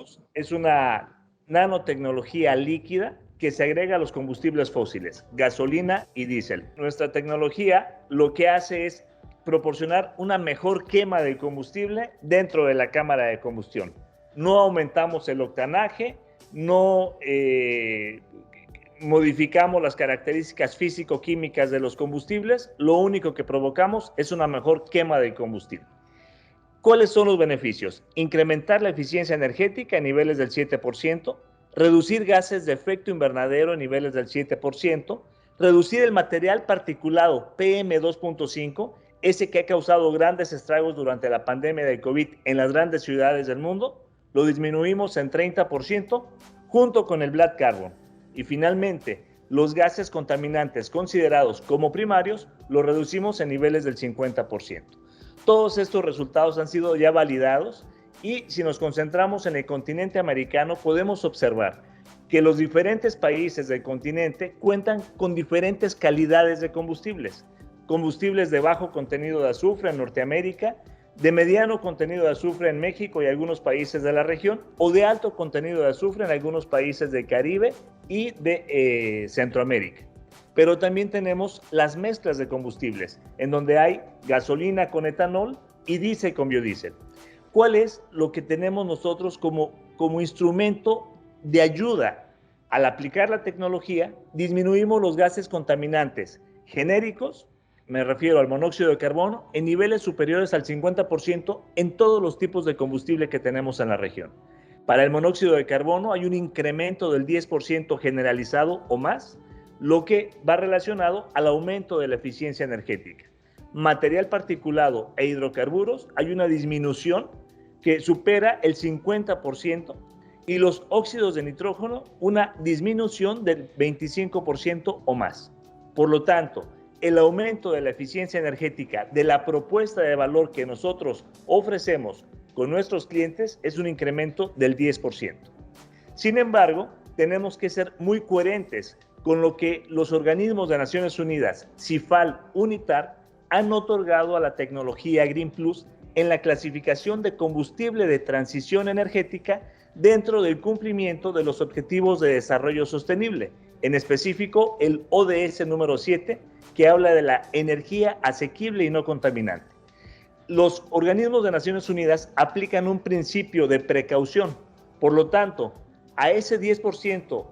Plus es una nanotecnología líquida que se agrega a los combustibles fósiles, gasolina y diésel. Nuestra tecnología lo que hace es proporcionar una mejor quema del combustible dentro de la cámara de combustión. No aumentamos el octanaje, no modificamos las características físico-químicas de los combustibles, lo único que provocamos es una mejor quema del combustible. ¿Cuáles son los beneficios? Incrementar la eficiencia energética a niveles del 7%, reducir gases de efecto invernadero a niveles del 7%, reducir el material particulado PM2.5, ese que ha causado grandes estragos durante la pandemia de COVID en las grandes ciudades del mundo, lo disminuimos en 30% junto con el black carbon. Y finalmente, los gases contaminantes considerados como primarios los reducimos en niveles del 50%. Todos estos resultados han sido ya validados y si nos concentramos en el continente americano podemos observar que los diferentes países del continente cuentan con diferentes calidades de combustibles. Combustibles de bajo contenido de azufre en Norteamérica, de mediano contenido de azufre en México y algunos países de la región, o de alto contenido de azufre en algunos países del Caribe y de Centroamérica. Pero también tenemos las mezclas de combustibles, en donde hay gasolina con etanol y diésel con biodiesel. ¿Cuál es lo que tenemos nosotros como instrumento de ayuda? Al aplicar la tecnología, disminuimos los gases contaminantes genéricos, me refiero al monóxido de carbono, en niveles superiores al 50% en todos los tipos de combustible que tenemos en la región. Para el monóxido de carbono hay un incremento del 10% generalizado o más, lo que va relacionado al aumento de la eficiencia energética. Material particulado e hidrocarburos, hay una disminución que supera el 50%, y los óxidos de nitrógeno, una disminución del 25% o más. Por lo tanto, el aumento de la eficiencia energética de la propuesta de valor que nosotros ofrecemos con nuestros clientes es un incremento del 10%. Sin embargo, tenemos que ser muy coherentes con lo que los organismos de Naciones Unidas, CIFAL, UNITAR, han otorgado a la tecnología Green Plus en la clasificación de combustible de transición energética dentro del cumplimiento de los Objetivos de Desarrollo Sostenible, en específico el ODS número 7, que habla de la energía asequible y no contaminante. Los organismos de Naciones Unidas aplican un principio de precaución, por lo tanto, a ese 10%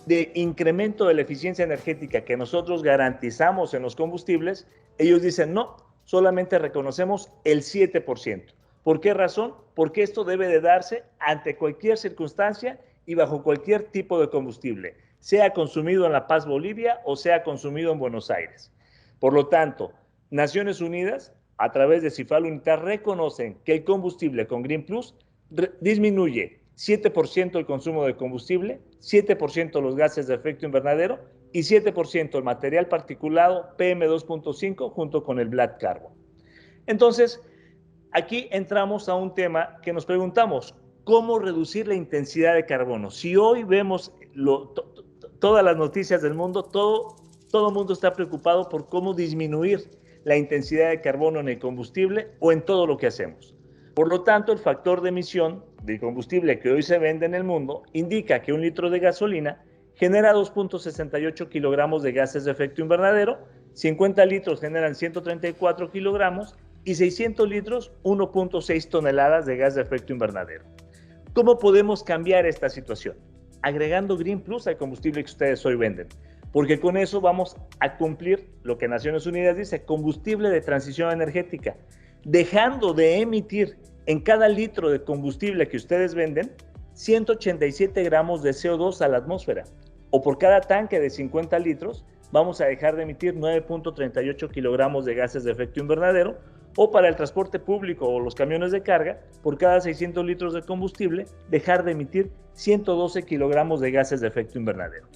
de incremento de la eficiencia energética que nosotros garantizamos en los combustibles, ellos dicen no, solamente reconocemos el 7%. ¿Por qué razón? Porque esto debe de darse ante cualquier circunstancia y bajo cualquier tipo de combustible, sea consumido en La Paz, Bolivia, o sea consumido en Buenos Aires. Por lo tanto, Naciones Unidas, a través de CIFAL UNITAR, reconocen que el combustible con Green Plus disminuye 7% el consumo de combustible, 7% los gases de efecto invernadero y 7% el material particulado PM2.5 junto con el black carbon. Entonces, aquí entramos a un tema que nos preguntamos, ¿cómo reducir la intensidad de carbono? Si hoy vemos todas las noticias del mundo, todo el mundo está preocupado por cómo disminuir la intensidad de carbono en el combustible o en todo lo que hacemos. Por lo tanto, el factor de emisión del combustible que hoy se vende en el mundo indica que un litro de gasolina genera 2.68 kilogramos de gases de efecto invernadero, 50 litros generan 134 kilogramos y 600 litros 1.6 toneladas de gas de efecto invernadero. ¿Cómo podemos cambiar esta situación? Agregando Green Plus al combustible que ustedes hoy venden, porque con eso vamos a cumplir lo que Naciones Unidas dice, combustible de transición energética, dejando de emitir en cada litro de combustible que ustedes venden 187 gramos de CO2 a la atmósfera, o por cada tanque de 50 litros vamos a dejar de emitir 9.38 kilogramos de gases de efecto invernadero, o para el transporte público o los camiones de carga, por cada 600 litros de combustible, dejar de emitir 112 kilogramos de gases de efecto invernadero.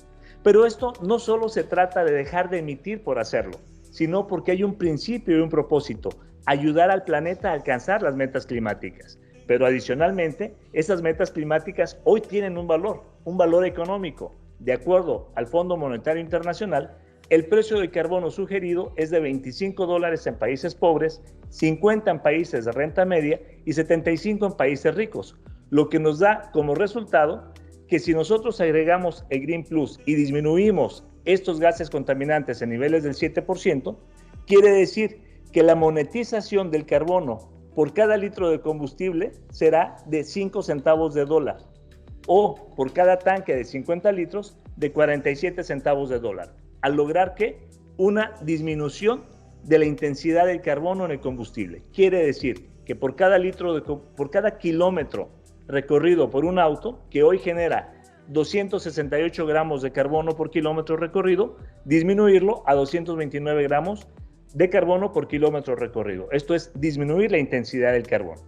Pero esto no solo se trata de dejar de emitir por hacerlo, sino porque hay un principio y un propósito, ayudar al planeta a alcanzar las metas climáticas. Pero adicionalmente, esas metas climáticas hoy tienen un valor económico. De acuerdo al Fondo Monetario Internacional, el precio del carbono sugerido es de $25 en países pobres, 50 en países de renta media y 75 en países ricos, lo que nos da como resultado que si nosotros agregamos el Green Plus y disminuimos estos gases contaminantes en niveles del 7%, quiere decir que la monetización del carbono por cada litro de combustible será de 5 centavos de dólar, o por cada tanque de 50 litros de 47 centavos de dólar, al lograr que una disminución de la intensidad del carbono en el combustible. Quiere decir que por cada kilómetro recorrido por un auto, que hoy genera 268 gramos de carbono por kilómetro recorrido, disminuirlo a 229 gramos de carbono por kilómetro recorrido. Esto es disminuir la intensidad del carbono.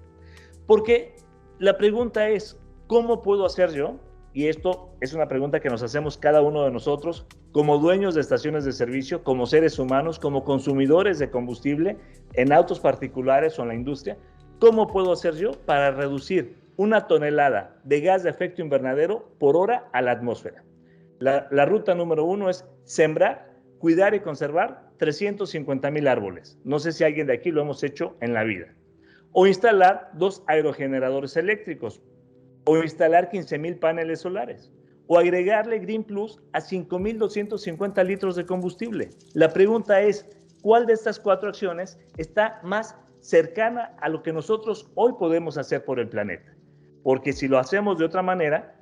Porque la pregunta es, ¿cómo puedo hacer yo? Y esto es una pregunta que nos hacemos cada uno de nosotros como dueños de estaciones de servicio, como seres humanos, como consumidores de combustible en autos particulares o en la industria. ¿Cómo puedo hacer yo para reducir 1 tonelada de gas de efecto invernadero por hora a la atmósfera? La ruta número 1 es sembrar, cuidar y conservar 350,000 árboles. No sé si alguien de aquí lo hemos hecho en la vida. O instalar 2 aerogeneradores eléctricos. O instalar 15,000 paneles solares. O agregarle Green Plus a 5,250 litros de combustible. La pregunta es, ¿cuál de estas 4 acciones está más cercana a lo que nosotros hoy podemos hacer por el planeta? Porque si lo hacemos de otra manera,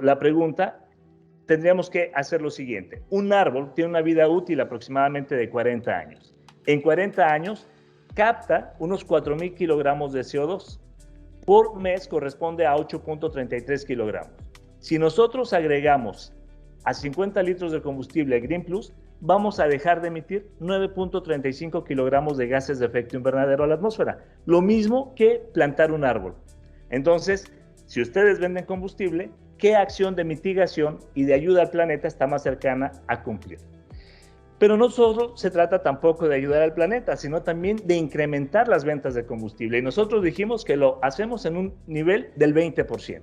la pregunta, tendríamos que hacer lo siguiente. Un árbol tiene una vida útil aproximadamente de 40 años. En 40 años capta unos 4,000 kilogramos de CO2. Por mes corresponde a 8.33 kilogramos. Si nosotros agregamos a 50 litros de combustible Green Plus, vamos a dejar de emitir 9.35 kilogramos de gases de efecto invernadero a la atmósfera. Lo mismo que plantar un árbol. Entonces, si ustedes venden combustible, ¿qué acción de mitigación y de ayuda al planeta está más cercana a cumplir? Pero no solo se trata tampoco de ayudar al planeta, sino también de incrementar las ventas de combustible. Y nosotros dijimos que lo hacemos en un nivel del 20%.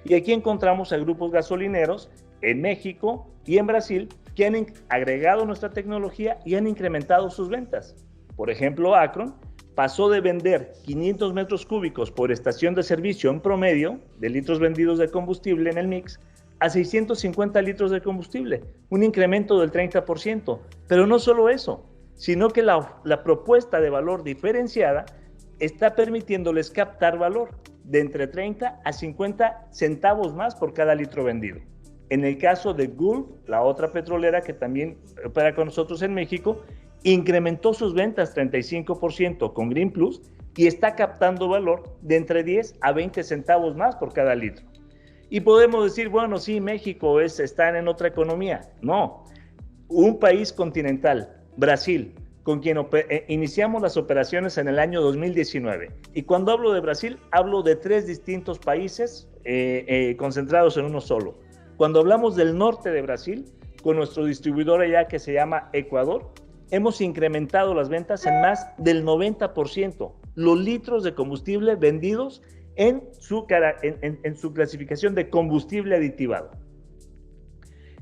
Y aquí encontramos a grupos gasolineros en México y en Brasil que han agregado nuestra tecnología y han incrementado sus ventas. Por ejemplo, Acron pasó de vender 500 metros cúbicos por estación de servicio en promedio de litros vendidos de combustible en el mix a 650 litros de combustible, un incremento del 30%. Pero no solo eso, sino que la propuesta de valor diferenciada está permitiéndoles captar valor de entre 30 a 50 centavos más por cada litro vendido. En el caso de Gulf, la otra petrolera que también opera con nosotros en México, incrementó sus ventas 35% con Green Plus y está captando valor de entre 10 a 20 centavos más por cada litro. Y podemos decir, bueno, sí, México está en otra economía. No, un país continental, Brasil, con quien iniciamos las operaciones en el año 2019. Y cuando hablo de Brasil, hablo de 3 distintos países concentrados en uno solo. Cuando hablamos del norte de Brasil, con nuestro distribuidor allá que se llama Ecuador, hemos incrementado las ventas en más del 90%. Los litros de combustible vendidos en su clasificación de combustible aditivado.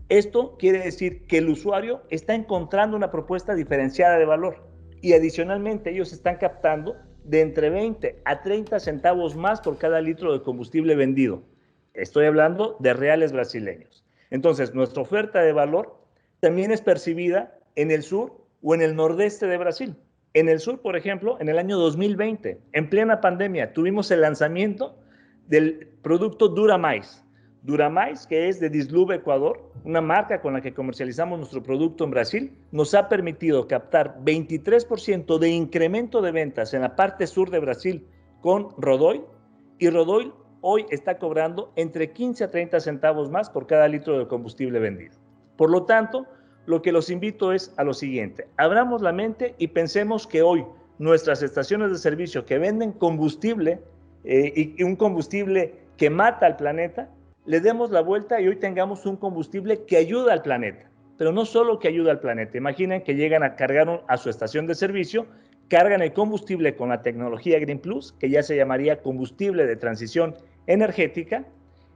Esto quiere decir que el usuario está encontrando una propuesta diferenciada de valor y adicionalmente ellos están captando de entre 20 a 30 centavos más por cada litro de combustible vendido. Estoy hablando de reales brasileños. Entonces, nuestra oferta de valor también es percibida en el sur o en el nordeste de Brasil. En el sur, por ejemplo, en el año 2020, en plena pandemia, tuvimos el lanzamiento del producto Duramais. Duramais, que es de Dislub Ecuador, una marca con la que comercializamos nuestro producto en Brasil, nos ha permitido captar 23% de incremento de ventas en la parte sur de Brasil con Rodoil, y Rodoil hoy está cobrando entre 15 a 30 centavos más por cada litro de combustible vendido. Por lo tanto, lo que los invito es a lo siguiente: abramos la mente y pensemos que hoy nuestras estaciones de servicio que venden combustible y un combustible que mata al planeta, le demos la vuelta y hoy tengamos un combustible que ayuda al planeta. Pero no solo que ayuda al planeta. Imaginen que llegan a cargar a su estación de servicio, cargan el combustible con la tecnología Green Plus, que ya se llamaría combustible de transición energética.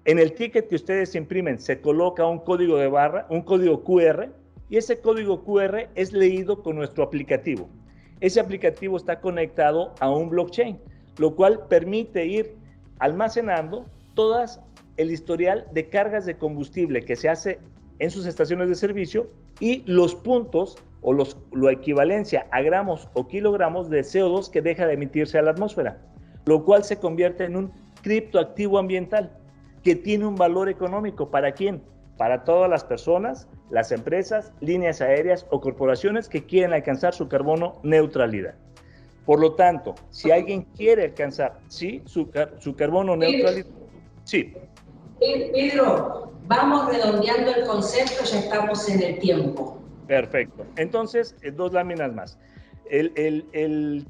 En el ticket que ustedes imprimen se coloca un código de barra, un código QR, y ese código QR es leído con nuestro aplicativo. Ese aplicativo está conectado a un blockchain, lo cual permite ir almacenando todas el historial de cargas de combustible que se hace en sus estaciones de servicio y los puntos o la equivalencia a gramos o kilogramos de CO2 que deja de emitirse a la atmósfera, lo cual se convierte en un criptoactivo ambiental que tiene un valor económico. ¿Para quién? Para todas las personas, las empresas, líneas aéreas o corporaciones que quieren alcanzar su carbono neutralidad. Por lo tanto, si alguien quiere alcanzar, ¿sí?, su carbono neutralidad, sí. Pedro, vamos redondeando el concepto, ya estamos en el tiempo. Perfecto. Entonces, 2 láminas más. El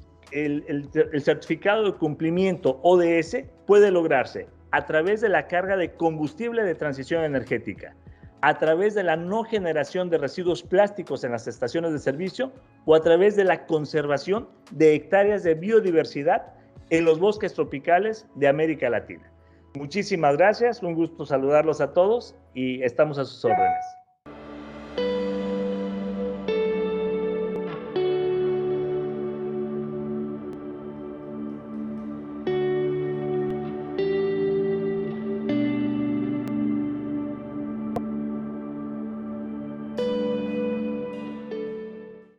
certificado de cumplimiento ODS puede lograrse a través de la carga de combustible de transición energética, a través de la no generación de residuos plásticos en las estaciones de servicio o a través de la conservación de hectáreas de biodiversidad en los bosques tropicales de América Latina. Muchísimas gracias, un gusto saludarlos a todos y estamos a sus órdenes.